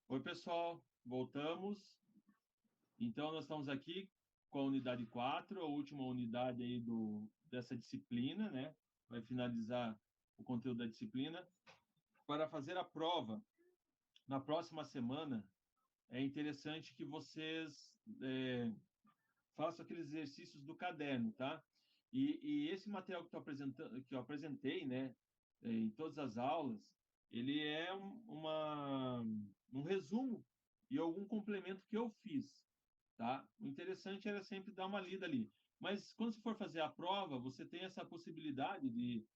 Oi, pessoal, voltamos. Então, nós estamos aqui com a unidade 4, a última unidade aí dessa disciplina, né? Vai finalizar o conteúdo da disciplina. Para fazer a prova na próxima semana, é interessante que vocês façam aqueles exercícios do caderno, tá? E esse material que eu apresentei, né, em todas as aulas, ele é um resumo e algum complemento que eu fiz, tá? O interessante era sempre dar uma lida ali. Mas quando você for fazer a prova, você tem essa possibilidade de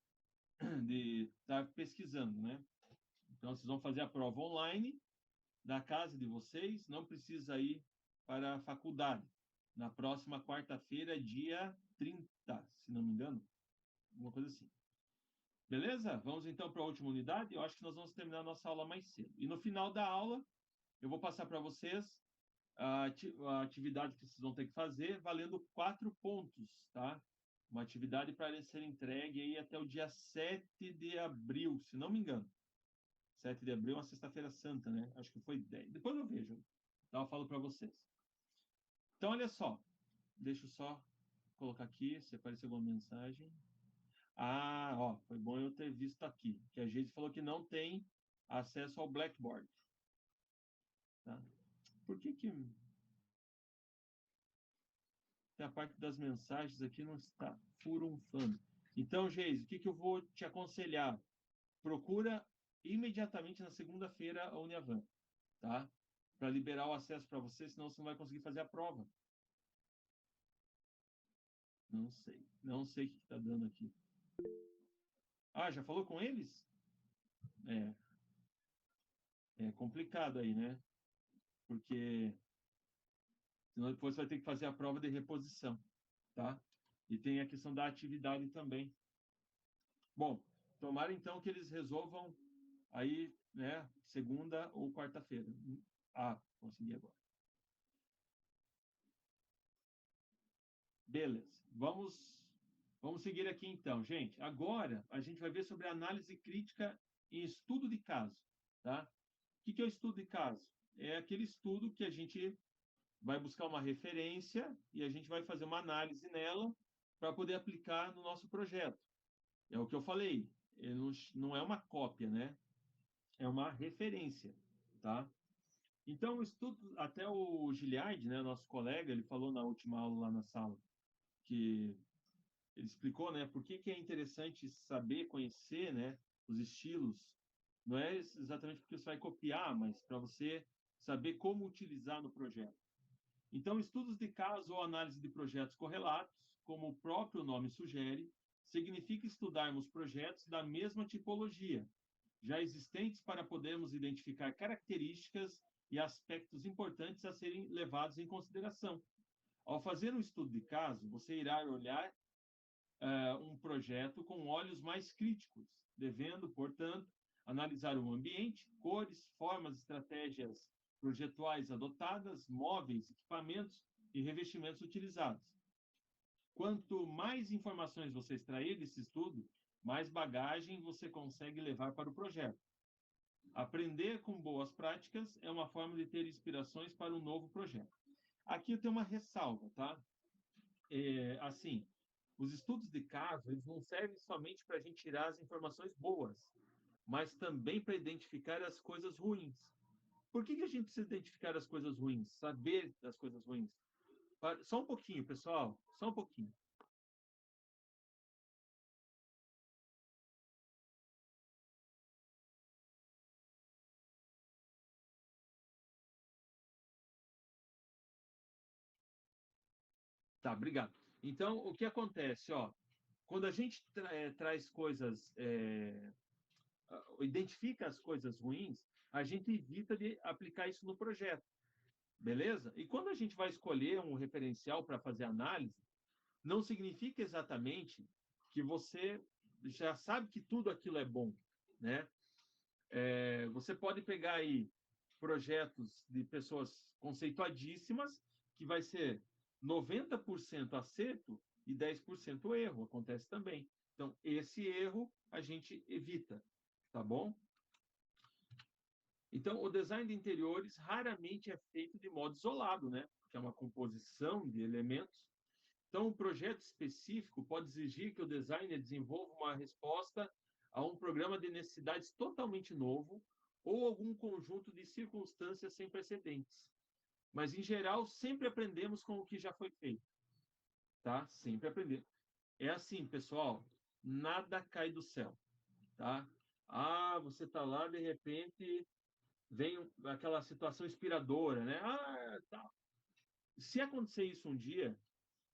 estar pesquisando, né? Então, vocês vão fazer a prova online da casa de vocês, não precisa ir para a faculdade. Na próxima quarta-feira, dia 30, se não me engano, alguma coisa assim. Beleza? Vamos então para a última unidade. Eu acho que nós vamos terminar a nossa aula mais cedo. E no final da aula, eu vou passar para vocês a atividade que vocês vão ter que fazer, valendo 4 pontos, tá? Uma atividade para ser entregue aí até o dia 7 de abril, se não me engano. 7 de abril é uma sexta-feira santa, né? Acho que foi 10. Depois eu vejo. Então eu falo para vocês. Então, olha só. Deixa eu só colocar aqui, se aparecer alguma mensagem. Ah, ó, foi bom eu ter visto aqui, que a gente falou que não tem acesso ao Blackboard. Tá? Por que a parte das mensagens aqui não está furunfando? Então, Geis, o que eu vou te aconselhar? Procura imediatamente na segunda-feira a Uniavan, tá? Para liberar o acesso para você, senão você não vai conseguir fazer a prova. Não sei. Não sei o que está dando aqui. Ah, já falou com eles? É, é complicado aí, né? Porque senão depois você vai ter que fazer a prova de reposição, tá? E tem a questão da atividade também. Bom, tomara então que eles resolvam aí, né, segunda ou quarta-feira. Ah, consegui agora. Beleza. Vamos seguir aqui então, gente. Agora a gente vai ver sobre análise crítica em estudo de caso, tá? O que é o estudo de caso? É aquele estudo que a gente vai buscar uma referência e a gente vai fazer uma análise nela para poder aplicar no nosso projeto. É o que eu falei, não é uma cópia, né? É uma referência, tá? Então, o estudo, até o Giliard, né, nosso colega, ele falou na última aula lá na sala, que ele explicou, né, por que é interessante saber, conhecer, né, os estilos. Não é exatamente porque você vai copiar, mas para você saber como utilizar no projeto. Então, estudos de caso ou análise de projetos correlatos, como o próprio nome sugere, significa estudarmos projetos da mesma tipologia, já existentes para podermos identificar características e aspectos importantes a serem levados em consideração. Ao fazer um estudo de caso, você irá olhar um projeto com olhos mais críticos, devendo, portanto, analisar o ambiente, cores, formas, estratégias projetuais adotadas, móveis, equipamentos e revestimentos utilizados. Quanto mais informações você extrair desse estudo, mais bagagem você consegue levar para o projeto. Aprender com boas práticas é uma forma de ter inspirações para um novo projeto. Aqui eu tenho uma ressalva, tá? Assim, os estudos de caso, eles não servem somente para a gente tirar as informações boas, mas também para identificar as coisas ruins. Por que a gente precisa identificar as coisas ruins? Saber das coisas ruins? Só um pouquinho, pessoal, só um pouquinho. Tá, obrigado. Então, o que acontece, ó, quando a gente traz coisas, identifica as coisas ruins, a gente evita de aplicar isso no projeto, beleza? E quando a gente vai escolher um referencial para fazer análise, não significa exatamente que você já sabe que tudo aquilo é bom, né? Você pode pegar aí projetos de pessoas conceituadíssimas, que vai ser 90% acerto e 10% erro, acontece também. Então, esse erro a gente evita, tá bom? Então, o design de interiores raramente é feito de modo isolado, né? Porque é uma composição de elementos. Então, um projeto específico pode exigir que o designer desenvolva uma resposta a um programa de necessidades totalmente novo ou algum conjunto de circunstâncias sem precedentes. Mas, em geral, sempre aprendemos com o que já foi feito, tá? Sempre aprendemos. É assim, pessoal, nada cai do céu, tá? Ah, você está lá, de repente, vem aquela situação inspiradora, né? Ah, tá. Se acontecer isso um dia,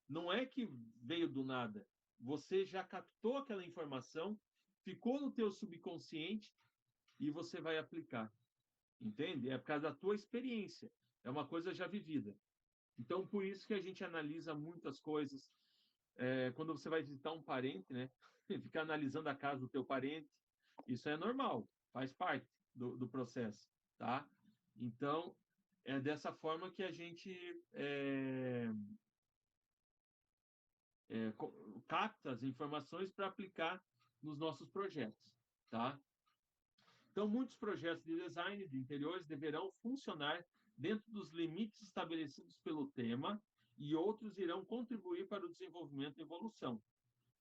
não é que veio do nada. Você já captou aquela informação, ficou no teu subconsciente e você vai aplicar. Entende? É por causa da tua experiência. É uma coisa já vivida. Então, por isso que a gente analisa muitas coisas. Quando você vai visitar um parente, né? Ficar analisando a casa do teu parente, isso é normal, faz parte do processo, tá? Então, é dessa forma que a gente é, capta as informações para aplicar nos nossos projetos, tá? Então, muitos projetos de design de interiores deverão funcionar dentro dos limites estabelecidos pelo tema e outros irão contribuir para o desenvolvimento e evolução.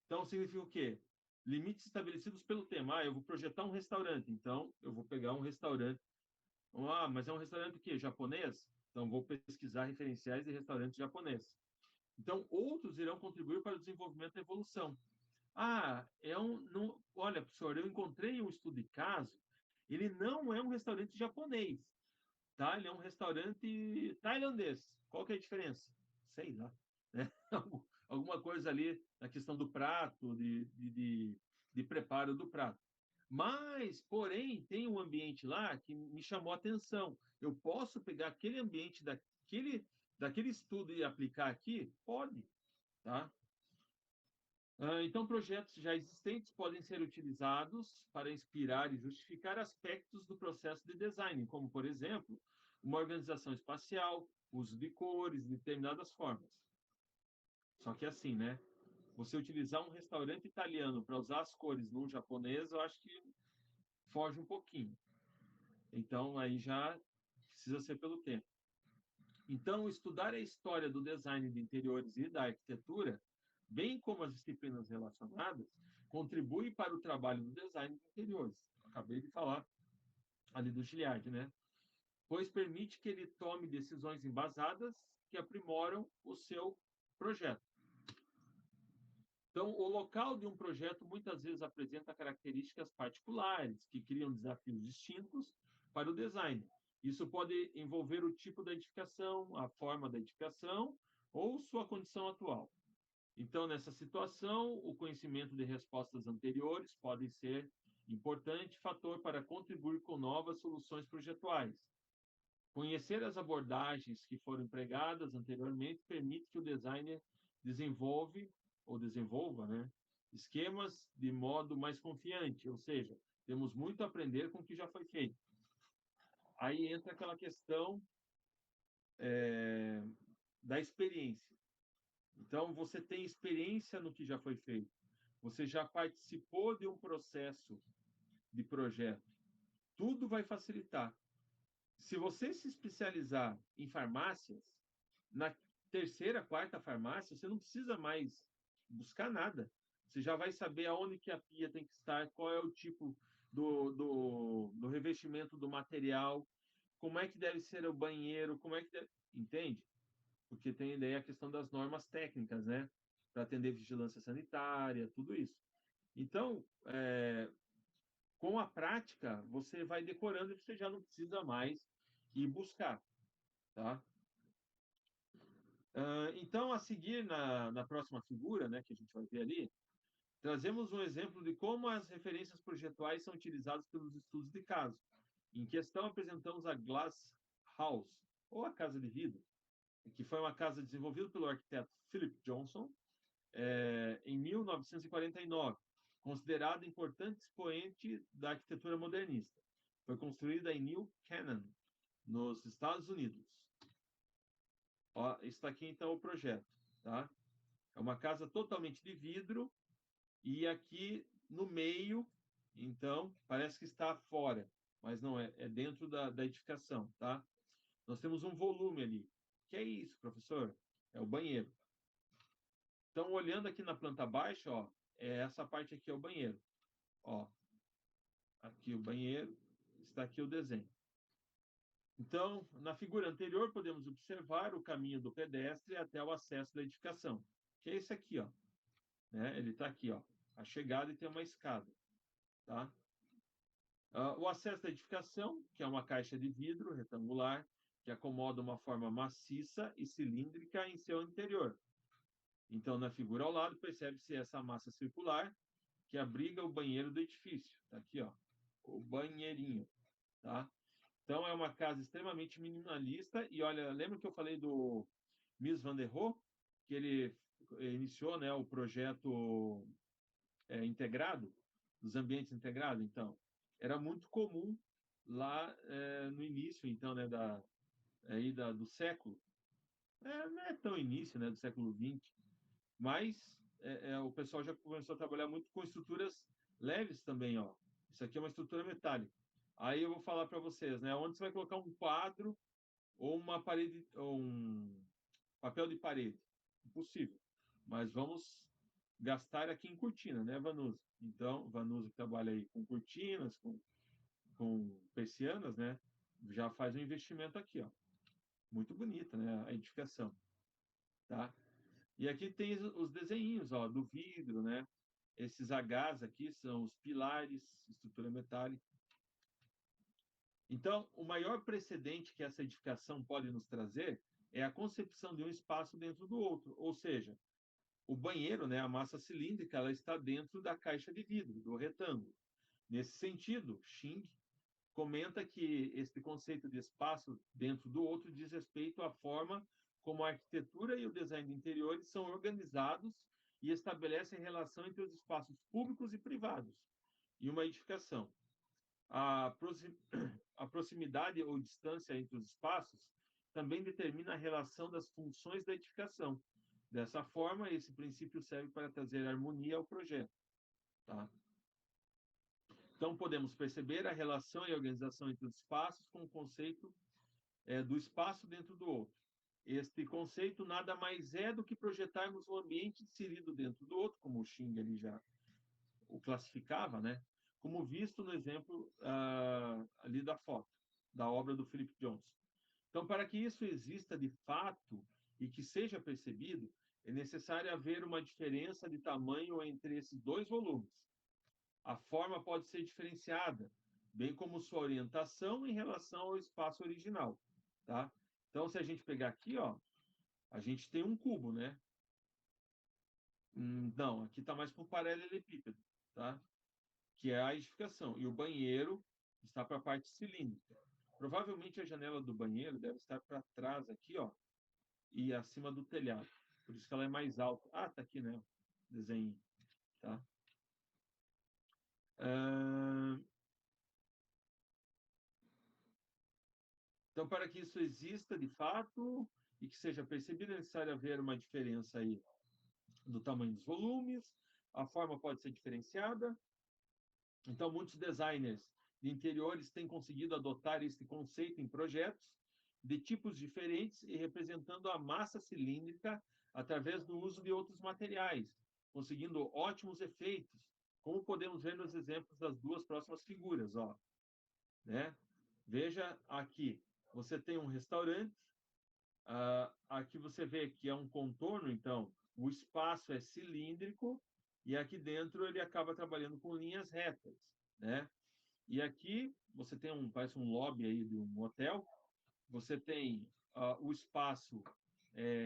Então, significa o quê? Limites estabelecidos pelo tema. Ah, eu vou projetar um restaurante, então eu vou pegar um restaurante. Ah, mas é um restaurante o quê? Japonês? Então, vou pesquisar referenciais de restaurantes japoneses. Então, outros irão contribuir para o desenvolvimento e evolução. Ah, não, olha, professor, eu encontrei um estudo de caso, ele não é um restaurante japonês, tá? Ele é um restaurante tailandês. Qual que é a diferença? Sei lá, né? Alguma coisa ali na questão do prato, de preparo do prato. Mas, porém, tem um ambiente lá que me chamou a atenção. Eu posso pegar aquele ambiente daquele estudo e aplicar aqui? Pode, tá? Então, projetos já existentes podem ser utilizados para inspirar e justificar aspectos do processo de design, como, por exemplo, uma organização espacial, uso de cores, de determinadas formas. Só que assim, né? Você utilizar um restaurante italiano para usar as cores num japonês, eu acho que foge um pouquinho. Então, aí já precisa ser pelo tempo. Então, estudar a história do design de interiores e da arquitetura, bem como as disciplinas relacionadas, contribui para o trabalho do design de interiores. Acabei de falar ali do Giliard, né? Pois permite que ele tome decisões embasadas que aprimoram o seu projeto. Então, o local de um projeto muitas vezes apresenta características particulares que criam desafios distintos para o design. Isso pode envolver o tipo da edificação, a forma da edificação ou sua condição atual. Então, nessa situação, o conhecimento de respostas anteriores pode ser importante fator para contribuir com novas soluções projetuais. Conhecer as abordagens que foram empregadas anteriormente permite que o designer desenvolva, né, esquemas de modo mais confiante, ou seja, temos muito a aprender com o que já foi feito. Aí entra aquela questão da experiência. Então, você tem experiência no que já foi feito. Você já participou de um processo de projeto. Tudo vai facilitar. Se você se especializar em farmácias, na terceira, quarta farmácia, você não precisa mais buscar nada. Você já vai saber aonde que a pia tem que estar, qual é o tipo do revestimento do material, como é que deve ser o banheiro, como é que deve... Entende? Porque tem daí a questão das normas técnicas, né? Para atender vigilância sanitária, tudo isso. Então, com a prática, você vai decorando e você já não precisa mais ir buscar, tá? Então, a seguir, na próxima figura, né, que a gente vai ver ali, trazemos um exemplo de como as referências projetuais são utilizadas pelos estudos de caso. Em questão, apresentamos a Glass House, ou a Casa de Vidro, que foi uma casa desenvolvida pelo arquiteto Philip Johnson em 1949, considerada importante expoente da arquitetura modernista. Foi construída em New Canaan, nos Estados Unidos. Ó, está aqui então o projeto, tá? É uma casa totalmente de vidro e aqui no meio, então, parece que está fora. mas não é, é dentro da edificação, tá? Nós temos um volume ali. Que é isso, professor? É o banheiro. Então, olhando aqui na planta baixa, ó, essa parte aqui é o banheiro. Ó, aqui o banheiro, está aqui o desenho. Então, na figura anterior, podemos observar o caminho do pedestre até o acesso da edificação, que é esse aqui, ó. Né? Ele está aqui, ó, a chegada e tem uma escada, tá? O acesso da edificação, que é uma caixa de vidro retangular, que acomoda uma forma maciça e cilíndrica em seu interior. Então, na figura ao lado, percebe-se essa massa circular que abriga o banheiro do edifício. Está aqui, ó, o banheirinho, tá? Então, é uma casa extremamente minimalista. E olha, lembra que eu falei do Mies van der Rohe, que ele iniciou, né, o projeto integrado, dos ambientes integrados? Então, era muito comum lá no início, então, né, do século. Não é tão início, né, do século XX, mas o pessoal já começou a trabalhar muito com estruturas leves também, ó. Isso aqui é uma estrutura metálica. Aí eu vou falar para vocês, né, onde você vai colocar um quadro ou uma parede, ou um papel de parede. Impossível. Mas vamos gastar aqui em cortina, né, Vanusa? Então, Vanusa que trabalha aí com cortinas, com persianas, né, já faz um investimento aqui, ó. Muito bonita, né, a edificação, tá? E aqui tem os desenhinhos, ó, do vidro, né? Esses Hs aqui são os pilares, estrutura metálica. Então, o maior precedente que essa edificação pode nos trazer é a concepção de um espaço dentro do outro, ou seja, o banheiro, né, a massa cilíndrica, ela está dentro da caixa de vidro, do retângulo. Nesse sentido, Xing comenta que este conceito de espaço dentro do outro diz respeito à forma como a arquitetura e o design de interiores são organizados e estabelecem relação entre os espaços públicos e privados e uma edificação. A proximidade ou distância entre os espaços também determina a relação das funções da edificação. Dessa forma, esse princípio serve para trazer harmonia ao projeto. Tá? Então, podemos perceber a relação e a organização entre os espaços com o conceito do espaço dentro do outro. Este conceito nada mais é do que projetarmos um ambiente inserido dentro do outro, como o Xing ali já o classificava, né? Como visto no exemplo ali da foto, da obra do Philip Jones. Então, para que isso exista de fato e que seja percebido, é necessário haver uma diferença de tamanho entre esses dois volumes. A forma pode ser diferenciada, bem como sua orientação em relação ao espaço original, tá? Então, se a gente pegar aqui, ó, a gente tem um cubo, né? Não, aqui está mais para um paralelepípedo, tá? Que é a edificação. E o banheiro está para a parte cilíndrica. Provavelmente a janela do banheiro deve estar para trás aqui, ó, e acima do telhado. Por isso que ela é mais alta. Ah, tá aqui, né? Desenho, tá? Então, para que isso exista de fato e que seja percebido, é necessário haver uma diferença aí do tamanho dos volumes, a forma pode ser diferenciada. Então, muitos designers de interiores têm conseguido adotar este conceito em projetos de tipos diferentes e representando a massa cilíndrica através do uso de outros materiais, conseguindo ótimos efeitos, como podemos ver nos exemplos das duas próximas figuras, ó, né? Veja aqui, você tem um restaurante, aqui você vê que é um contorno, então o espaço é cilíndrico e aqui dentro ele acaba trabalhando com linhas retas, né? E aqui você tem parece um lobby aí de um hotel, você tem o espaço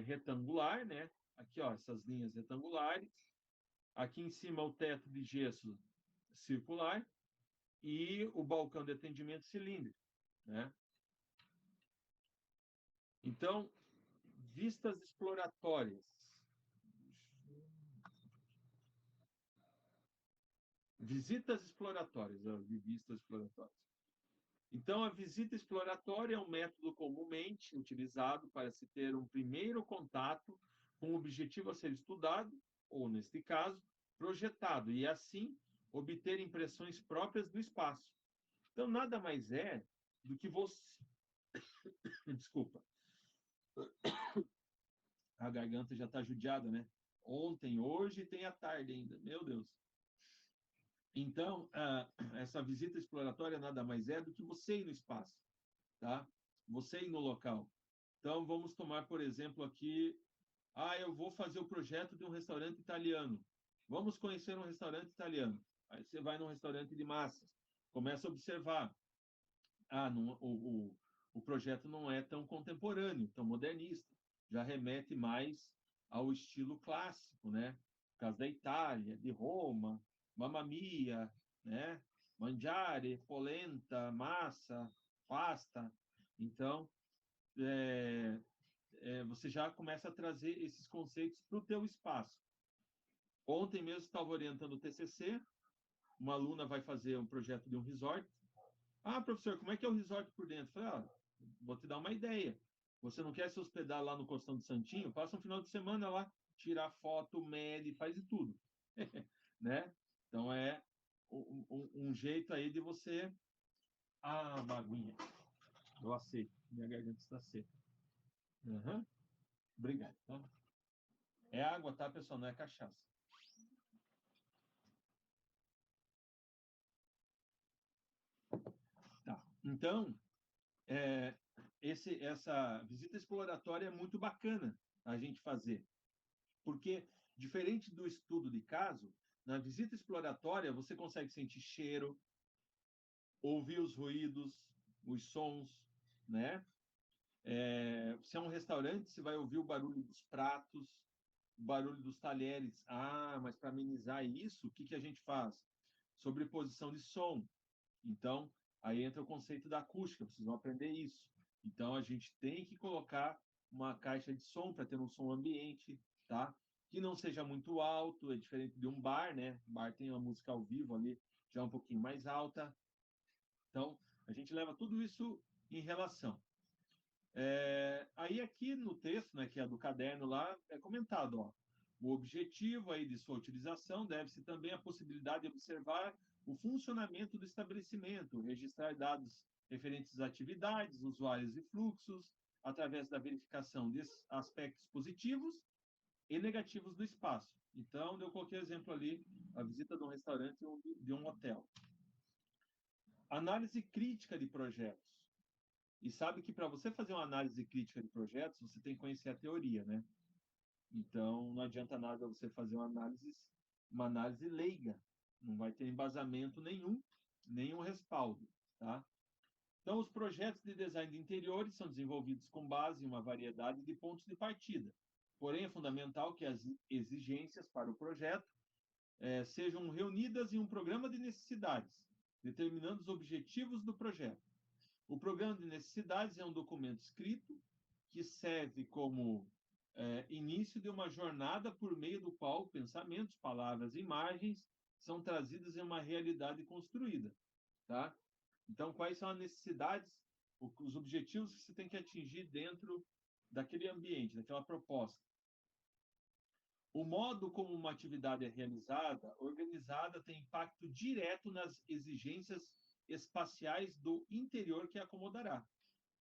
retangular, né? Aqui, ó, essas linhas retangulares. Aqui em cima o teto de gesso circular e o balcão de atendimento cilíndrico, né? Então, vistas exploratórias. Visitas exploratórias, de vistas exploratórias. Então, a visita exploratória é um método comumente utilizado para se ter um primeiro contato com o objetivo a ser estudado, ou, neste caso, projetado, e assim obter impressões próprias do espaço. Então, nada mais é do que você... Desculpa. A garganta já está judiada, né? Ontem, hoje tem a tarde ainda. Meu Deus. Então, essa visita exploratória nada mais é do que você ir no espaço, tá? Você ir no local. Então, vamos tomar, por exemplo, aqui... eu vou fazer o projeto de um restaurante italiano. Vamos conhecer um restaurante italiano. Aí você vai num restaurante de massas, começa a observar. Não, o projeto não é tão contemporâneo, tão modernista. Já remete mais ao estilo clássico, né? Por causa da Itália, de Roma, Mamma Mia, né? Mangiare, polenta, massa, pasta. Então, você já começa a trazer esses conceitos para o teu espaço. Ontem mesmo estava orientando o TCC, uma aluna vai fazer um projeto de um resort. Professor, como é que é o resort por dentro? Eu falei, vou te dar uma ideia. Você não quer se hospedar lá no Costão do Santinho? Passa um final de semana lá, tirar foto, mede, faz de tudo. Né? Então, é um jeito aí de você... uma aguinha. Eu aceito. Minha garganta está seca. Uhum. Obrigado. Tá? É água, tá, pessoal? Não é cachaça. Tá. Então, essa visita exploratória é muito bacana a gente fazer, porque, diferente do estudo de caso, na visita exploratória você consegue sentir cheiro, ouvir os ruídos, os sons, né? Se é um restaurante, você vai ouvir o barulho dos pratos, o barulho dos talheres. Mas para amenizar isso, o que a gente faz? Sobreposição de som. Então, aí entra o conceito da acústica, vocês vão aprender isso. Então, a gente tem que colocar uma caixa de som para ter um som ambiente, tá? Que não seja muito alto, é diferente de um bar, né? O bar tem uma música ao vivo ali, já um pouquinho mais alta. Então, a gente leva tudo isso em relação. Aí aqui no texto, né, que é do caderno lá, é comentado, o objetivo aí de sua utilização deve-se também à possibilidade de observar o funcionamento do estabelecimento, registrar dados referentes às atividades, usuários e fluxos, através da verificação de aspectos positivos e negativos do espaço. Então, eu coloquei exemplo ali, a visita de um restaurante ou de um hotel. Análise crítica de projetos. E sabe que para você fazer uma análise crítica de projetos, você tem que conhecer a teoria, né? Então, não adianta nada você fazer uma análise leiga. Não vai ter embasamento nenhum respaldo, tá? Então, os projetos de design de interiores são desenvolvidos com base em uma variedade de pontos de partida. Porém, é fundamental que as exigências para o projeto sejam reunidas em um programa de necessidades, determinando os objetivos do projeto. O programa de necessidades é um documento escrito que serve como início de uma jornada por meio do qual pensamentos, palavras e imagens são trazidas em uma realidade construída, tá? Então, quais são as necessidades, os objetivos que você tem que atingir dentro daquele ambiente, daquela proposta? O modo como uma atividade é realizada, organizada, tem impacto direto nas exigências espaciais do interior que acomodará.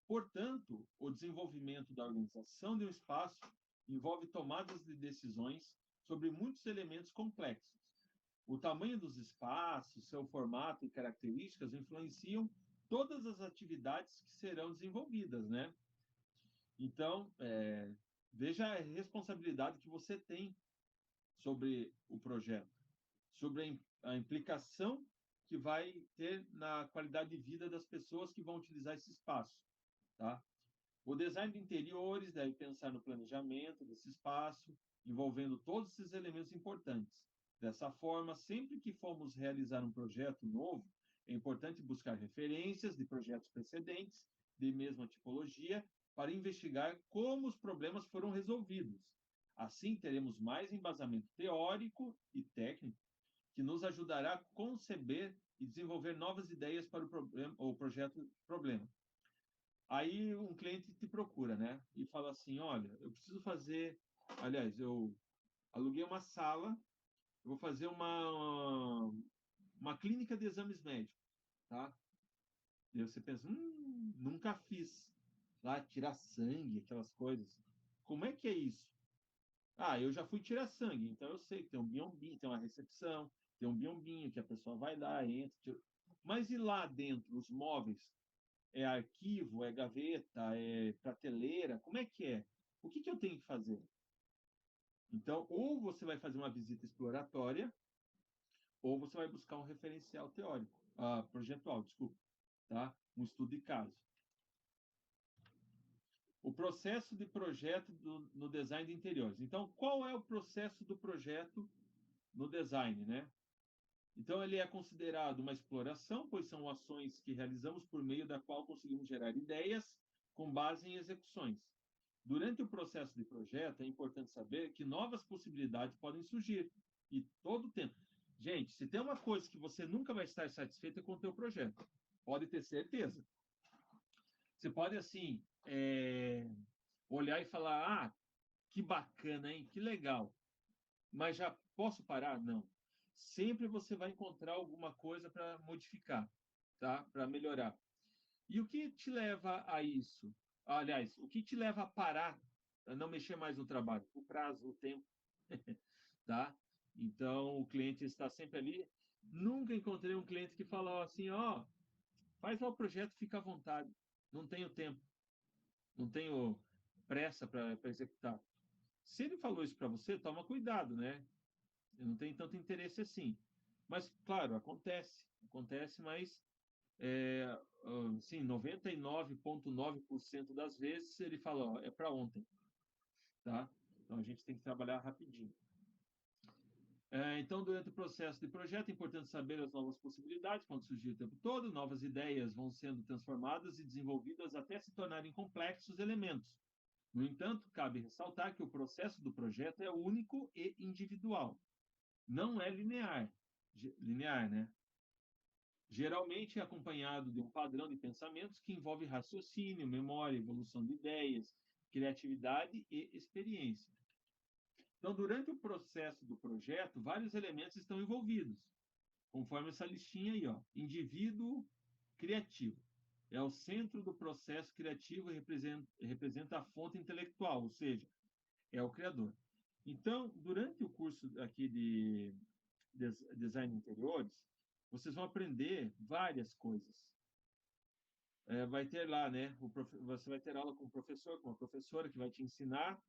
Portanto, o desenvolvimento da organização de um espaço envolve tomadas de decisões sobre muitos elementos complexos. O tamanho dos espaços, seu formato e características influenciam todas as atividades que serão desenvolvidas, né? Então, veja a responsabilidade que você tem sobre o projeto, sobre a implicação que vai ter na qualidade de vida das pessoas que vão utilizar esse espaço, tá? O design de interiores deve pensar no planejamento desse espaço, envolvendo todos esses elementos importantes. Dessa forma, sempre que formos realizar um projeto novo, é importante buscar referências de projetos precedentes, de mesma tipologia, para investigar como os problemas foram resolvidos. Assim, teremos mais embasamento teórico e técnico, que nos ajudará a conceber e desenvolver novas ideias para o projeto problema. Aí um cliente te procura, né? E fala assim, olha, eu preciso fazer... Aliás, eu aluguei uma sala, eu vou fazer uma clínica de exames médicos, tá? E você pensa, nunca fiz. Lá, tirar sangue, aquelas coisas. Como é que é isso? Ah, eu já fui tirar sangue, então eu sei que tem um biombinho, tem uma recepção, tem um biombinho que a pessoa vai lá, entra, tira. Mas e lá dentro, os móveis? É arquivo, é gaveta, é prateleira? Como é que é? O que que eu tenho que fazer? Então, ou você vai fazer uma visita exploratória, ou você vai buscar um referencial teórico, projetual, desculpa, tá? Um estudo de caso. O processo de projeto no design de interiores. Então, qual é o processo do projeto no design, né? Então, ele é considerado uma exploração, pois são ações que realizamos por meio da qual conseguimos gerar ideias com base em execuções. Durante o processo de projeto, é importante saber que novas possibilidades podem surgir, e todo o tempo. Gente, se tem uma coisa que você nunca vai estar satisfeito é com o teu projeto, pode ter certeza. Você pode, assim, olhar e falar, que bacana, hein? Que legal. Mas já posso parar? Não. Sempre você vai encontrar alguma coisa para modificar, tá? Para melhorar. E o que te leva a isso? Aliás, o que te leva a parar, a não mexer mais no trabalho? O prazo, o tempo, tá? Então, o cliente está sempre ali. Nunca encontrei um cliente que falou assim, faz lá o projeto, fica à vontade. Não tenho tempo, não tenho pressa para executar. Se ele falou isso para você, toma cuidado, né? Eu não tenho tanto interesse assim. Mas, claro, acontece, mas sim, 99,9% das vezes ele fala, é para ontem, tá? Então a gente tem que trabalhar rapidinho. Então, durante o processo de projeto, é importante saber as novas possibilidades, quando surgir o tempo todo, novas ideias vão sendo transformadas e desenvolvidas até se tornarem complexos elementos. No entanto, cabe ressaltar que o processo do projeto é único e individual. Não é linear. Linear, né? Geralmente é acompanhado de um padrão de pensamentos que envolve raciocínio, memória, evolução de ideias, criatividade e experiência. Então, durante o processo do projeto, vários elementos estão envolvidos, conforme essa listinha aí, ó. Indivíduo criativo. É o centro do processo criativo e representa a fonte intelectual, ou seja, é o criador. Então, durante o curso aqui de design de interiores, vocês vão aprender várias coisas. Vai ter lá, né? Você vai ter aula com o professor, com a professora que vai te ensinar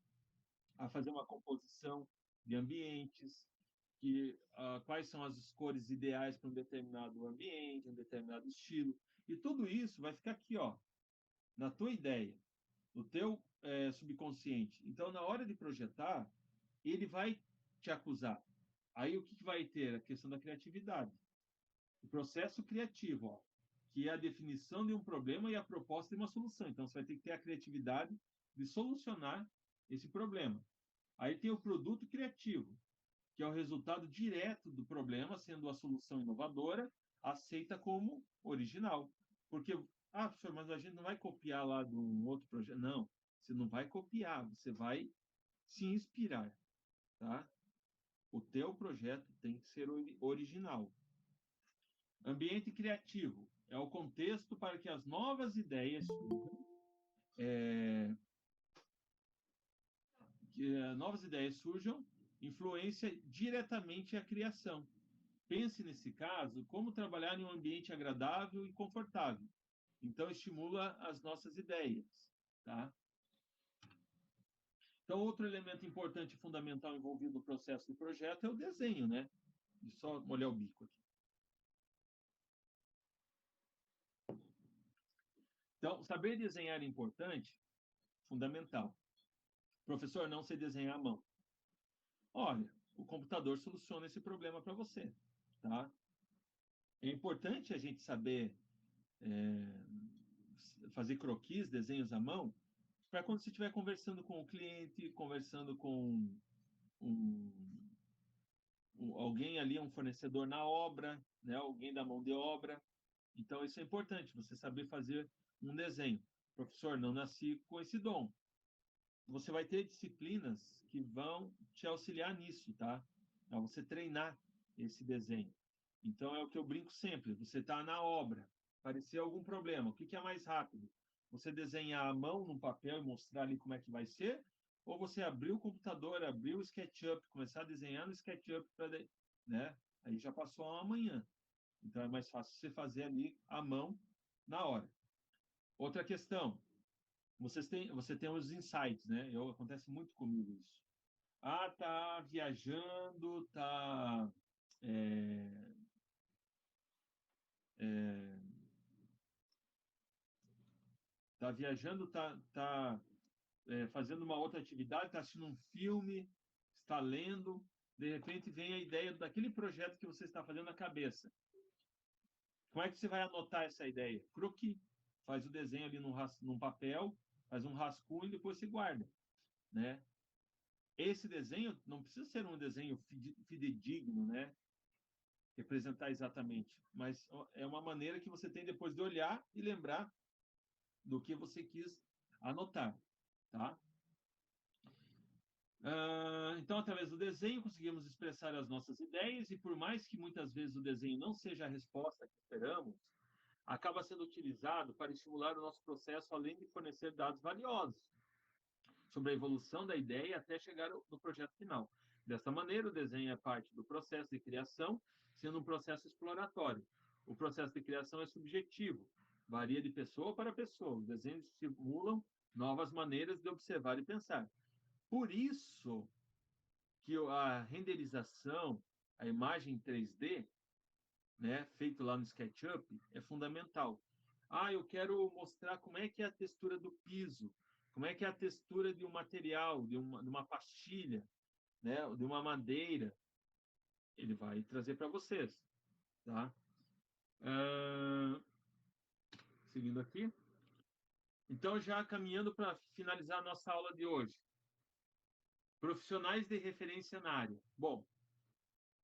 a fazer uma composição de ambientes, quais são as cores ideais para um determinado ambiente, um determinado estilo. E tudo isso vai ficar aqui, ó, na tua ideia, no teu subconsciente. Então, na hora de projetar, ele vai te acusar. Aí o que vai ter? A questão da criatividade. O processo criativo, ó, que é a definição de um problema e a proposta de uma solução. Então, você vai ter que ter a criatividade de solucionar esse problema. Aí tem o produto criativo, que é o resultado direto do problema, sendo a solução inovadora, aceita como original. Porque, professor, mas a gente não vai copiar lá de um outro projeto. Não, você não vai copiar, você vai se inspirar, tá? O teu projeto tem que ser original. Ambiente criativo é o contexto para que as novas ideias surjam, influência diretamente a criação. Pense nesse caso como trabalhar em um ambiente agradável e confortável. Então estimula as nossas ideias, tá? Então outro elemento importante e fundamental envolvido no processo de projeto é o desenho, né? E só molhar o bico aqui. Então, saber desenhar é importante, fundamental. Professor, não sei desenhar à mão. Olha, o computador soluciona esse problema para você, tá? É importante a gente saber fazer croquis, desenhos à mão, para quando você estiver conversando com o cliente, conversando com um, alguém ali, um fornecedor na obra, né? Alguém da mão de obra. Então, isso é importante, você saber fazer um desenho. Professor, não nasci com esse dom. Você vai ter disciplinas que vão te auxiliar nisso, tá? Para você treinar esse desenho. Então, é o que eu brinco sempre. Você está na obra. Aparecer algum problema, o que é mais rápido? Você desenhar à mão no papel e mostrar ali como é que vai ser? Ou você abrir o computador, abrir o SketchUp, começar a desenhar no SketchUp para, né? Aí já passou amanhã. Então é mais fácil você fazer ali à mão na hora. Outra questão, você tem os insights, né? Acontece muito comigo isso. Ah, tá viajando, tá é, é, tá viajando, fazendo uma outra atividade, está assistindo um filme, está lendo, de repente vem a ideia daquele projeto que você está fazendo na cabeça. Como é que você vai anotar essa ideia? Croquis. Faz o desenho ali num papel, faz um rascunho e depois se guarda, né? Esse desenho não precisa ser um desenho fidedigno, né? Representar exatamente, mas é uma maneira que você tem depois de olhar e lembrar do que você quis anotar, tá? Então, através do desenho, conseguimos expressar as nossas ideias e, por mais que muitas vezes o desenho não seja a resposta que esperamos, acaba sendo utilizado para estimular o nosso processo, além de fornecer dados valiosos sobre a evolução da ideia até chegar no projeto final. Desta maneira, o desenho é parte do processo de criação, sendo um processo exploratório. O processo de criação é subjetivo, varia de pessoa para pessoa. Os desenhos estimulam novas maneiras de observar e pensar. Por isso que a renderização, a imagem 3D, né, feito lá no SketchUp, é fundamental. Ah, eu quero mostrar como é que é a textura do piso, como é que é a textura de um material, de uma pastilha, né, de uma madeira. Ele vai trazer para vocês, tá? Uh, seguindo aqui. Então, já caminhando para finalizar a nossa aula de hoje. Profissionais de referência na área. Bom,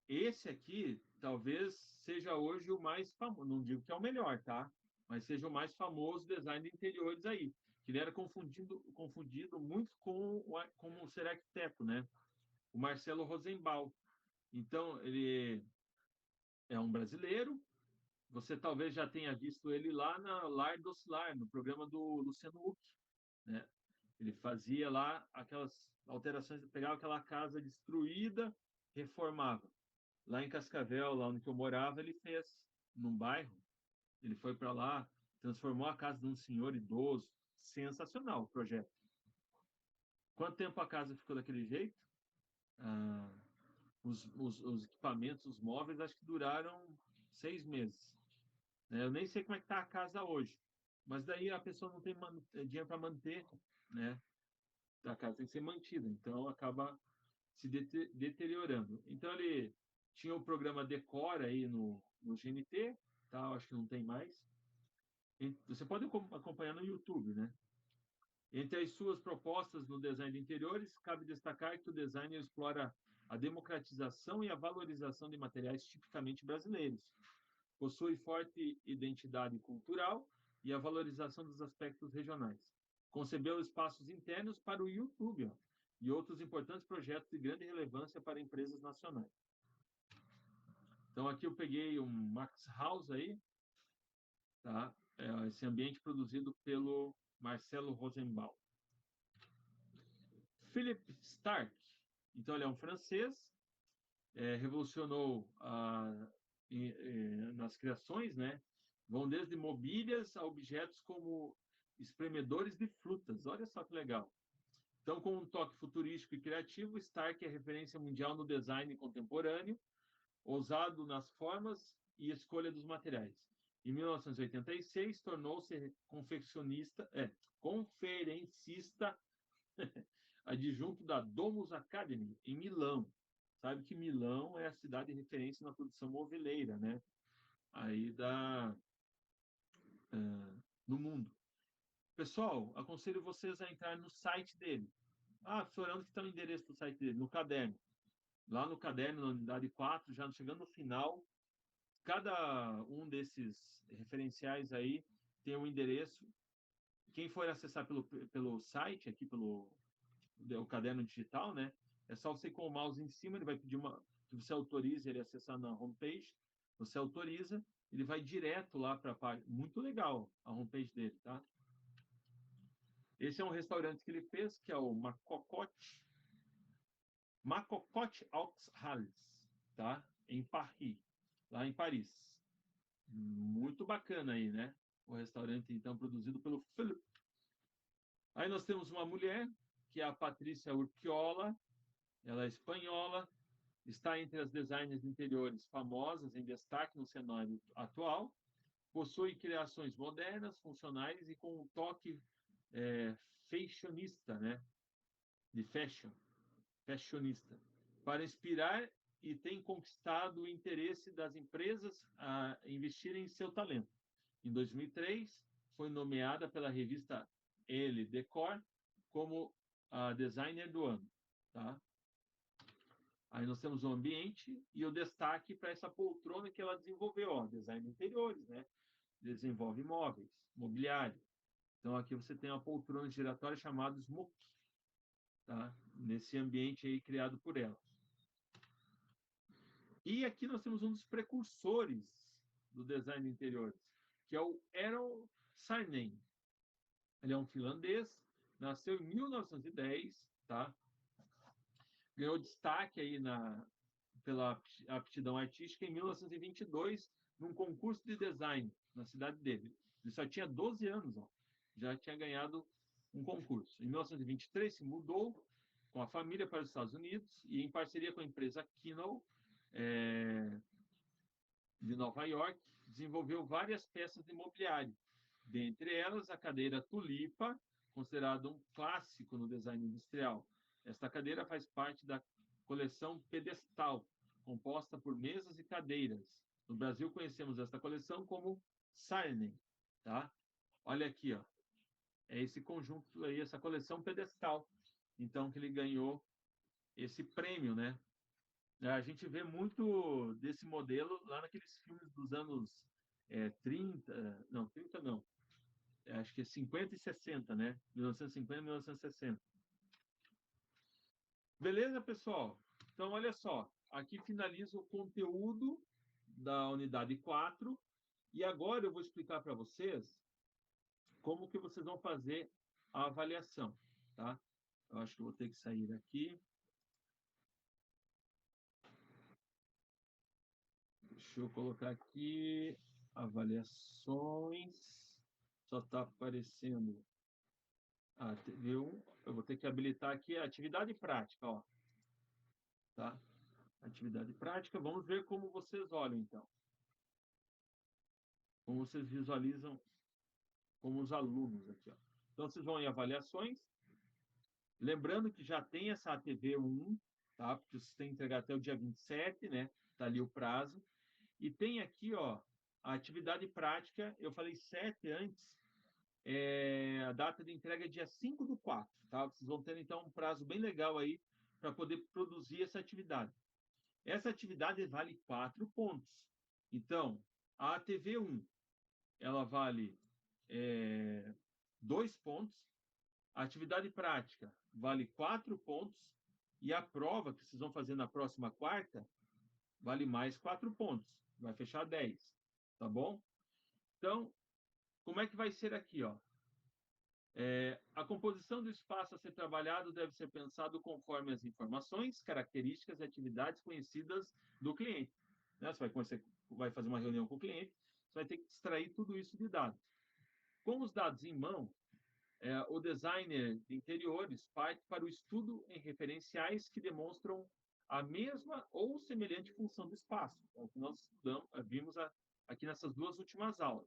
esse aqui talvez seja hoje o mais famoso, não digo que é o melhor, tá? Mas seja o mais famoso design de interiores aí. Que ele era confundido muito com ser arquiteto, né? O Marcelo Rosenbaum. Então, ele é um brasileiro. Você talvez já tenha visto ele lá na Lar do Lar, no programa do Luciano Huck, né? Ele fazia lá aquelas alterações, pegava aquela casa destruída, reformava. Lá em Cascavel, lá onde eu morava, ele fez num bairro. Ele foi para lá, transformou a casa de um senhor idoso. Sensacional o projeto. Quanto tempo a casa ficou daquele jeito? Ah, os equipamentos, os móveis, acho que duraram 6 meses. Eu nem sei como é que está a casa hoje. Mas daí a pessoa não tem dinheiro para manter, né? A casa tem que ser mantida. Então acaba se deteriorando. Então ele tinha o programa Decora aí no GNT, tá? Acho que não tem mais. Você pode acompanhar no YouTube, né? Entre as suas propostas no design de interiores, cabe destacar que o designer explora a democratização e a valorização de materiais tipicamente brasileiros. Possui forte identidade cultural e a valorização dos aspectos regionais. Concebeu espaços internos para o YouTube, ó, e outros importantes projetos de grande relevância para empresas nacionais. Então aqui eu peguei um Max House aí, tá? Esse ambiente produzido pelo Marcelo Rosenbaum. Philip Stark, então ele é um francês, revolucionou nas criações, né? Vão desde mobílias a objetos como espremedores de frutas. Olha só que legal. Então, com um toque futurístico e criativo, Stark é referência mundial no design contemporâneo, ousado nas formas e escolha dos materiais. Em 1986, tornou-se conferencista adjunto da Domus Academy, em Milão. Sabe que Milão é a cidade de referência na produção moveleira, né? Aí no mundo. Pessoal, aconselho vocês a entrar no site dele. Ah, professor, onde está o endereço do site dele? No caderno. Lá no caderno, na unidade 4, já chegando no final, cada um desses referenciais aí tem um endereço. Quem for acessar pelo site, aqui pelo o caderno digital, né? É só você com o mouse em cima, ele vai pedir que você autorize ele a acessar na homepage, você autoriza, ele vai direto lá para a página. Muito legal a homepage dele, tá? Esse é um restaurante que ele fez, que é o Macocote aux Halles, tá? Em Paris, lá em Paris. Muito bacana aí, né? O restaurante, então, produzido pelo Philippe. Aí nós temos uma mulher, que é a Patrícia Urquiola. Ela é espanhola, está entre as designers de interiores famosas, em destaque no cenário atual. Possui criações modernas, funcionais e com um toque fashionista, né? De fashionista, para inspirar, e tem conquistado o interesse das empresas a investirem em seu talento. Em 2003, foi nomeada pela revista Elle Decor como a designer do ano. Tá? Aí nós temos o ambiente e o destaque para essa poltrona que ela desenvolveu, ó, design de interiores, né? Desenvolve móveis, mobiliário. Então aqui você tem uma poltrona giratória chamada Smoke, tá? Nesse ambiente aí criado por ela. E aqui nós temos um dos precursores do design de interiores, que é o Errol Sarnen. Ele é um finlandês, nasceu em 1910, tá? Ganhou destaque aí pela aptidão artística em 1922, num concurso de design na cidade dele. Ele só tinha 12 anos, ó, já tinha ganhado um concurso. Em 1923 se mudou com a família para os Estados Unidos e, em parceria com a empresa Kinnell, de Nova York, desenvolveu várias peças de mobiliário, dentre elas a cadeira Tulipa, considerada um clássico no design industrial. Esta cadeira faz parte da coleção Pedestal, composta por mesas e cadeiras. No Brasil conhecemos esta coleção como Sarnen, tá? Olha aqui, ó. É esse conjunto aí, essa coleção Pedestal. Então que ele ganhou esse prêmio, né? A gente vê muito desse modelo lá naqueles filmes dos anos 30, não, 30 não, acho que é 50 e 60, né? 1950 e 1960. Beleza, pessoal? Então, olha só, aqui finaliza o conteúdo da unidade 4 e agora eu vou explicar para vocês como que vocês vão fazer a avaliação, tá? Eu acho que eu vou ter que sair aqui. Deixa eu colocar aqui avaliações. Só está aparecendo a TV1. Eu vou ter que habilitar aqui a atividade prática, ó. Tá? Atividade prática. Vamos ver como vocês olham, então. Como vocês visualizam como os alunos aqui, ó. Então, vocês vão em avaliações. Lembrando que já tem essa ATV1, tá? Porque vocês têm que entregar até o dia 27, né? Tá ali o prazo. E tem aqui, ó, a atividade prática. Eu falei 7 antes. A data de entrega é dia 5/4, tá? Vocês vão ter, então, um prazo bem legal aí para poder produzir essa atividade. Essa atividade vale 4 pontos. Então, a ATV1, ela vale 2 pontos, a atividade prática vale 4 pontos, e a prova que vocês vão fazer na próxima quarta vale mais 4 pontos. Vai fechar 10, tá bom? Então, como é que vai ser aqui, ó? A composição do espaço a ser trabalhado deve ser pensado conforme as informações, características e atividades conhecidas do cliente. Né? Você vai fazer uma reunião com o cliente, você vai ter que extrair tudo isso de dados. Com os dados em mão, o designer de interiores parte para o estudo em referenciais que demonstram a mesma ou semelhante função do espaço. É o que nós vimos aqui nessas duas últimas aulas.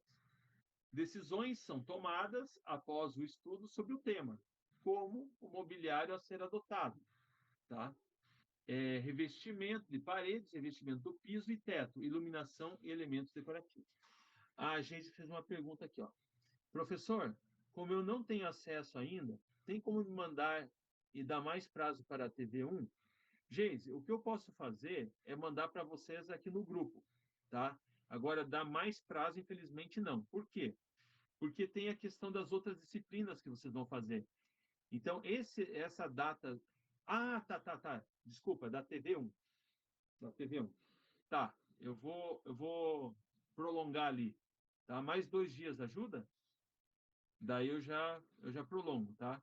Decisões são tomadas após o estudo sobre o tema, como o mobiliário a ser adotado, tá? Revestimento de paredes, revestimento do piso e teto, iluminação e elementos decorativos. A gente fez uma pergunta aqui, ó. Professor, como eu não tenho acesso ainda, tem como me mandar e dar mais prazo para a TV1? Geise, o que eu posso fazer é mandar para vocês aqui no grupo, tá? Agora, dar mais prazo, infelizmente, não. Por quê? Porque tem a questão das outras disciplinas que vocês vão fazer. Então, essa data... Ah, tá. Desculpa, da TV1. Da TV1. Tá, eu vou prolongar ali, tá? Mais 2 dias ajuda? Daí eu já prolongo, tá?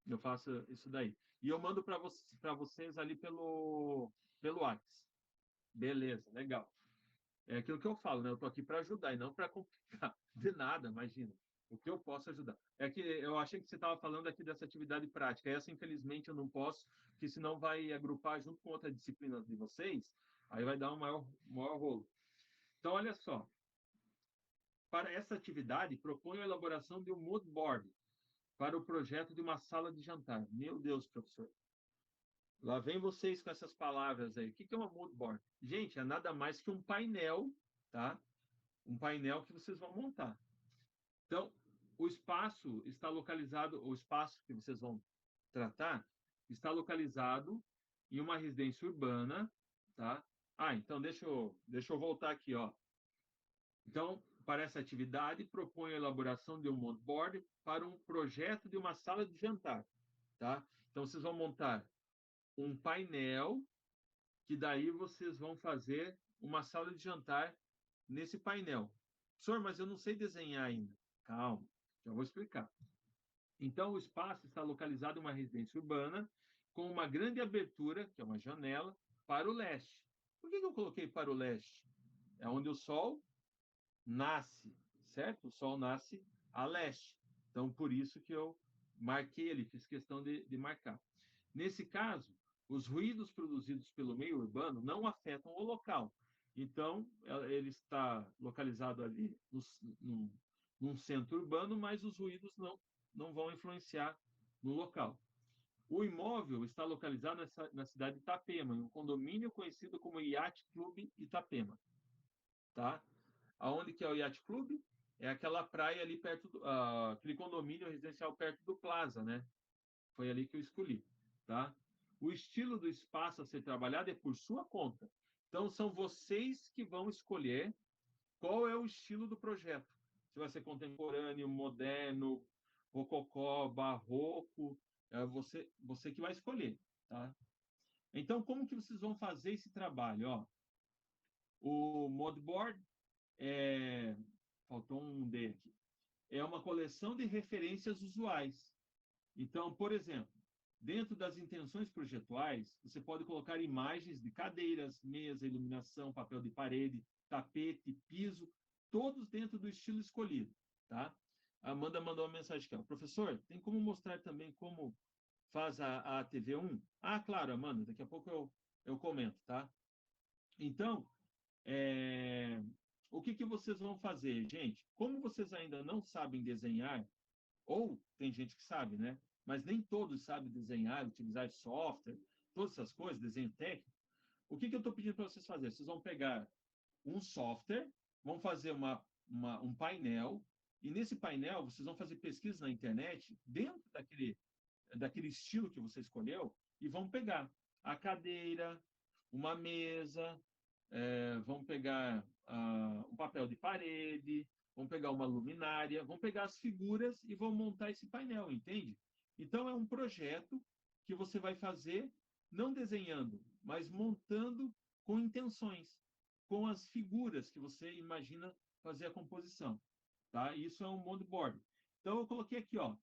Eu faço isso daí. E eu mando para vocês ali pelo WhatsApp. Beleza, legal. É aquilo que eu falo, né? Eu tô aqui para ajudar e não para complicar. De nada, imagina. O que eu posso ajudar. É que eu achei que você estava falando aqui dessa atividade prática. Essa, infelizmente, eu não posso, porque senão vai agrupar junto com outra disciplina de vocês, aí vai dar um maior rolo. Então, olha só. Para essa atividade, proponho a elaboração de um mood board para o projeto de uma sala de jantar. Meu Deus, professor. Lá vem vocês com essas palavras aí. O que é uma mood board? Gente, é nada mais que um painel, tá? Um painel que vocês vão montar. Então, o espaço está localizado, o espaço que vocês vão tratar está localizado em uma residência urbana, tá? Então deixa eu voltar aqui, ó. Então, para essa atividade, proponho a elaboração de um mood board para um projeto de uma sala de jantar, tá? Então, vocês vão montar um painel que daí vocês vão fazer uma sala de jantar nesse painel. Professor, mas eu não sei desenhar ainda. Calma, já vou explicar. Então, o espaço está localizado em uma residência urbana com uma grande abertura, que é uma janela, para o leste. Por que eu coloquei para o leste? É onde o sol nasce, certo? O sol nasce a leste. Então, por isso que eu marquei ele, fiz questão de marcar. Nesse caso, os ruídos produzidos pelo meio urbano não afetam o local. Então, ele está localizado ali num centro urbano, mas os ruídos não vão influenciar no local. O imóvel está localizado na cidade de Itapema, em um condomínio conhecido como Yacht Club Itapema. Tá? Aonde que é o Yacht Club? É aquela praia ali perto aquele condomínio residencial perto do Plaza, né? Foi ali que eu escolhi, tá? O estilo do espaço a ser trabalhado é por sua conta. Então, são vocês que vão escolher qual é o estilo do projeto. Se vai ser contemporâneo, moderno, rococó, barroco, é você que vai escolher, tá? Então, como que vocês vão fazer esse trabalho? Ó, o moodboard faltou um D aqui. É uma coleção de referências usuais. Então, por exemplo, dentro das intenções projetuais, você pode colocar imagens de cadeiras, mesa, iluminação, papel de parede, tapete, piso, todos dentro do estilo escolhido, tá? A Amanda mandou uma mensagem aqui, ó. Professor, tem como mostrar também como faz a TV1? Ah, claro, Amanda, daqui a pouco eu comento, tá? Então, o que vocês vão fazer, gente? Como vocês ainda não sabem desenhar, ou tem gente que sabe, né? Mas nem todos sabem desenhar, utilizar software, todas essas coisas, desenho técnico. O que eu estou pedindo para vocês fazerem? Vocês vão pegar um software, vão fazer um painel, e nesse painel vocês vão fazer pesquisa na internet, dentro daquele estilo que você escolheu, e vão pegar a cadeira, uma mesa, vão pegar um papel de parede, vão pegar uma luminária, vão pegar as figuras e vão montar esse painel, entende? Então, é um projeto que você vai fazer, não desenhando, mas montando com intenções, com as figuras que você imagina fazer a composição. Tá? Isso é um mood board. Então, eu coloquei aqui, ó.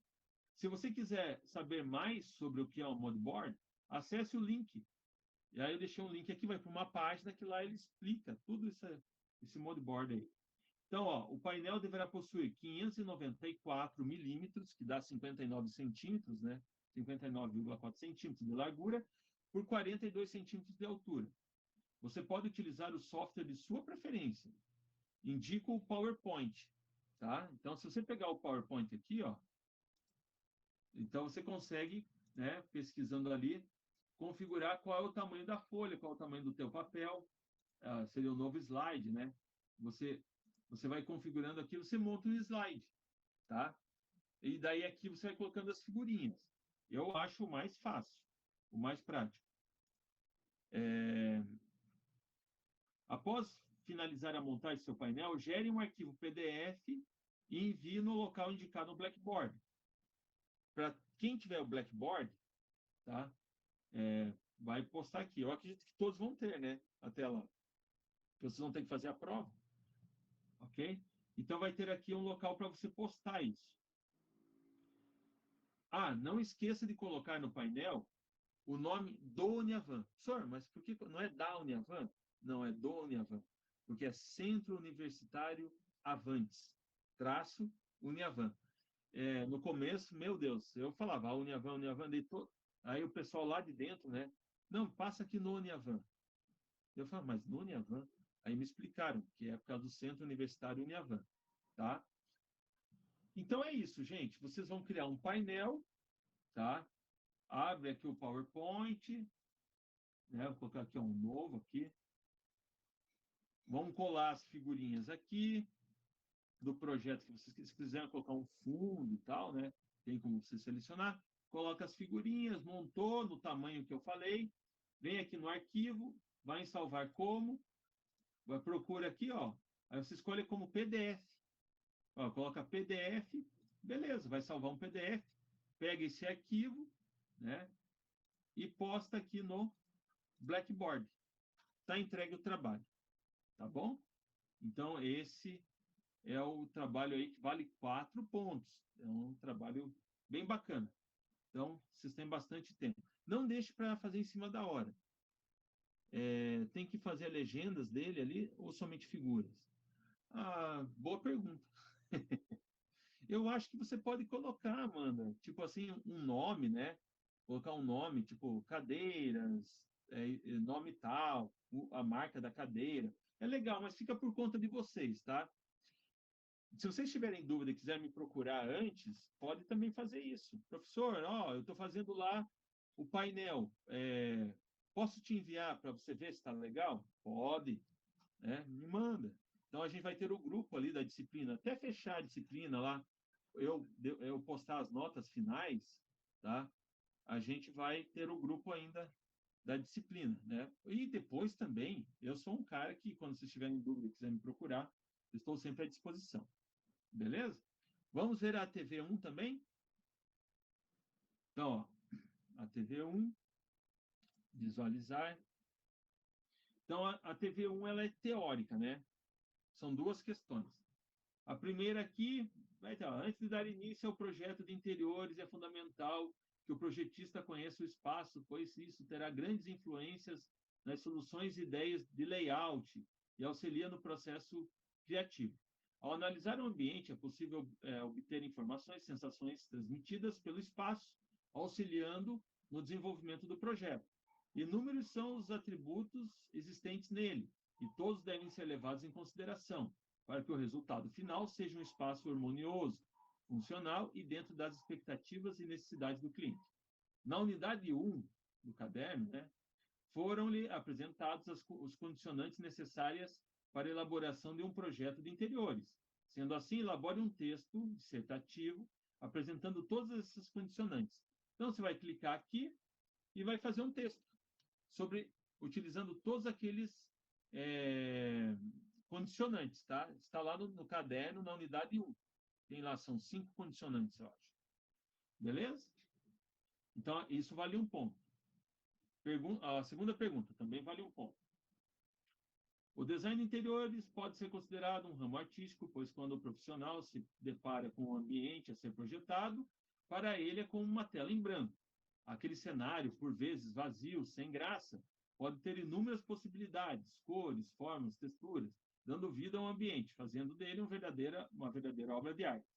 Se você quiser saber mais sobre o que é um mood board, acesse o link. E aí eu deixei um link aqui, vai para uma página que lá ele explica tudo esse mood board aí. Então, ó, o painel deverá possuir 594 milímetros, que dá 59 centímetros, né? 59,4 centímetros de largura, por 42 centímetros de altura. Você pode utilizar o software de sua preferência. Indico o PowerPoint, tá? Então, se você pegar o PowerPoint aqui, ó, então você consegue, né, pesquisando ali, configurar qual é o tamanho da folha, qual é o tamanho do teu papel, seria o novo slide, né? Você vai configurando aqui, você monta um slide, tá? E daí aqui você vai colocando as figurinhas. Eu acho o mais fácil, o mais prático. Após finalizar a montagem do seu painel, gere um arquivo PDF e envie no local indicado no Blackboard. Para quem tiver o Blackboard, tá? Vai postar aqui. Eu acredito que todos vão ter, né? Até lá. Vocês vão ter que fazer a prova. ok? Então, vai ter aqui um local para você postar isso. Ah, não esqueça de colocar no painel o nome do Uniavan. Senhor, mas por que não é da Uniavan? Não, é do Uniavan, porque é Centro Universitário Avantes, traço Uniavan. No começo, meu Deus, eu falava Uniavan, Uniavan, aí o pessoal lá de dentro, né? Não, passa aqui no Uniavan. Eu falava, mas no Uniavan? Aí me explicaram que é por causa do Centro Universitário Uniavan, tá? Então é isso, gente. Vocês vão criar um painel, tá? Abre aqui o PowerPoint, né? Vou colocar aqui um novo aqui. Vamos colar as figurinhas aqui do projeto que vocês, se quiserem colocar um fundo e tal, né? Tem como você selecionar. Coloca as figurinhas, montou no tamanho que eu falei. Vem aqui no arquivo, vai em salvar como, vai procura aqui, ó. Aí você escolhe como PDF. Ó, coloca PDF, beleza, vai salvar um PDF. Pega esse arquivo, né? E posta aqui no Blackboard. Está entregue o trabalho, tá bom? Então, esse é o trabalho aí que vale 4 pontos. É um trabalho bem bacana. Então, vocês têm bastante tempo. Não deixe para fazer em cima da hora. Tem que fazer legendas dele ali ou somente figuras? Ah, boa pergunta. Eu acho que você pode colocar, Amanda, tipo assim, um nome, né? Colocar um nome, tipo cadeiras, nome tal, a marca da cadeira. É legal, mas fica por conta de vocês, tá? Se vocês tiverem dúvida e quiserem me procurar antes, pode também fazer isso. Professor, ó, eu estou fazendo lá o painel. Posso te enviar para você ver se está legal? Pode, né? Me manda. Então a gente vai ter o grupo ali da disciplina, até fechar a disciplina lá, eu postar as notas finais, tá? A gente vai ter o grupo ainda da disciplina, né? E depois também, eu sou um cara que, quando vocês tiverem dúvida e quiserem me procurar, estou sempre à disposição. Beleza? Vamos ver a TV1 também? Então, ó, a TV1, visualizar. Então, a TV1 ela é teórica, né? São duas questões. A primeira aqui, antes de dar início ao projeto de interiores, é fundamental que o projetista conheça o espaço, pois isso terá grandes influências nas soluções e ideias de layout e auxilia no processo criativo. Ao analisar o ambiente, é possível obter informações, sensações transmitidas pelo espaço, auxiliando no desenvolvimento do projeto. Inúmeros são os atributos existentes nele, e todos devem ser levados em consideração, para que o resultado final seja um espaço harmonioso, funcional e dentro das expectativas e necessidades do cliente. Na unidade 1 do caderno, né, foram-lhe apresentados os condicionantes necessárias para a elaboração de um projeto de interiores. Sendo assim, elabore um texto dissertativo apresentando todas essas condicionantes. Então, você vai clicar aqui e vai fazer um texto utilizando todos aqueles condicionantes, tá? Está lá no caderno, na unidade 1. Tem lá, são 5 condicionantes, eu acho. Beleza? Então, isso vale um ponto. A segunda pergunta também vale um ponto. O design de interiores pode ser considerado um ramo artístico, pois quando o profissional se depara com o ambiente a ser projetado, para ele é como uma tela em branco. Aquele cenário, por vezes vazio, sem graça, pode ter inúmeras possibilidades, cores, formas, texturas, dando vida ao ambiente, fazendo dele uma verdadeira obra de arte.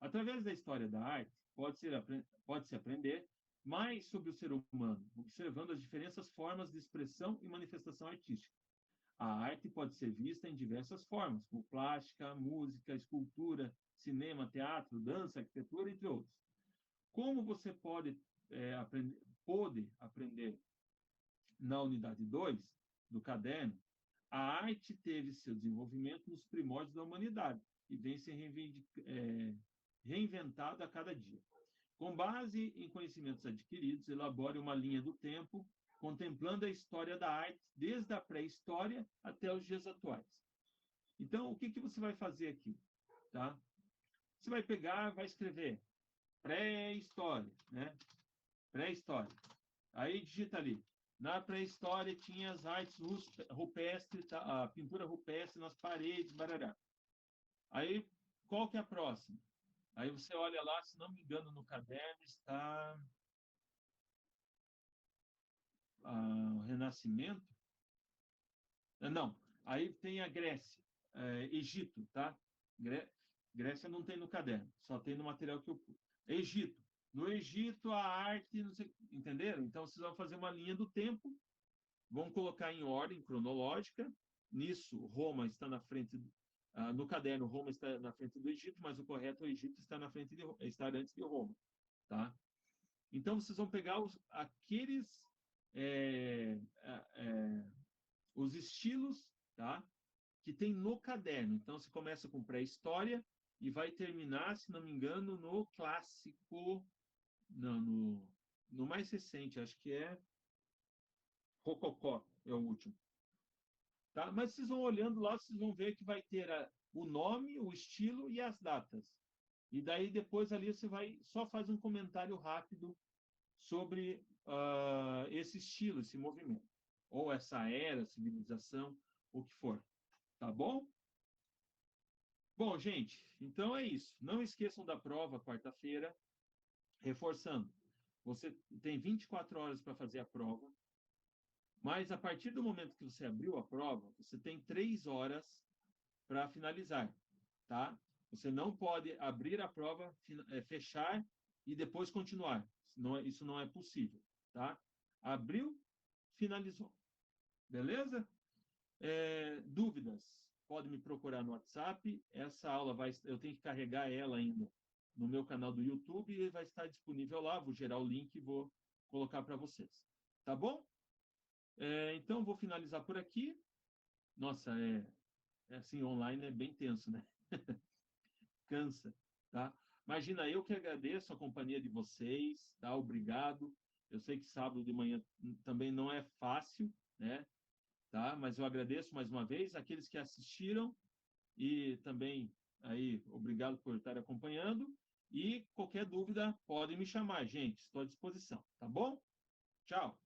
Através da história da arte, pode-se aprender mais sobre o ser humano, observando as diferentes formas de expressão e manifestação artística. A arte pode ser vista em diversas formas, como plástica, música, escultura, cinema, teatro, dança, arquitetura, entre outros. Como você pode aprender na unidade 2 do caderno, a arte teve seu desenvolvimento nos primórdios da humanidade e vem se reinventada a cada dia. Com base em conhecimentos adquiridos, elabore uma linha do tempo, contemplando a história da arte desde a pré-história até os dias atuais. Então, o que você vai fazer aqui? Tá? Você vai pegar, vai escrever pré-história, né? Pré-história. Aí digita ali. Na pré-história tinha as artes rupestres, a pintura rupestre nas paredes, barará. Aí, qual que é a próxima? Aí você olha lá, se não me engano, no caderno está o Renascimento. Não, aí tem a Grécia, Egito, tá? Grécia não tem no caderno, só tem no material que eu pus. Egito. No Egito, a arte, não sei, entenderam? Então, vocês vão fazer uma linha do tempo, vão colocar em ordem cronológica. Nisso, Roma está na frente, no caderno, Roma está na frente do Egito, mas o correto é o Egito está na frente de, estar antes de Roma, tá? Então, vocês vão pegar aqueles é, é, os estilos, tá? Que tem no caderno. Então, você começa com pré-história e vai terminar, se não me engano, no clássico, não, no mais recente, acho que é Rococó, é o último. Tá? Mas vocês vão olhando lá, vocês vão ver que vai ter o nome, o estilo e as datas. E daí depois ali você vai só faz um comentário rápido sobre esse estilo, esse movimento, ou essa era, civilização, o que for. Tá bom? Bom, gente, então é isso. Não esqueçam da prova quarta-feira. Reforçando, você tem 24 horas para fazer a prova, mas a partir do momento que você abriu a prova, você tem 3 horas para finalizar, tá? Você não pode abrir a prova, fechar e depois continuar. Isso não é possível, tá? Abriu, finalizou. Beleza? Dúvidas? Pode me procurar no WhatsApp. Essa aula eu tenho que carregar ela ainda no meu canal do YouTube e vai estar disponível lá. Vou gerar o link e vou colocar para vocês. Tá bom? Então, vou finalizar por aqui. Nossa, assim, online é bem tenso, né? Cansa, tá? Imagina, eu que agradeço a companhia de vocês, tá? Obrigado. Eu sei que sábado de manhã também não é fácil, né? Tá? Mas eu agradeço mais uma vez aqueles que assistiram e também aí obrigado por estar acompanhando e qualquer dúvida pode me chamar, gente, estou à disposição, tá bom? Tchau.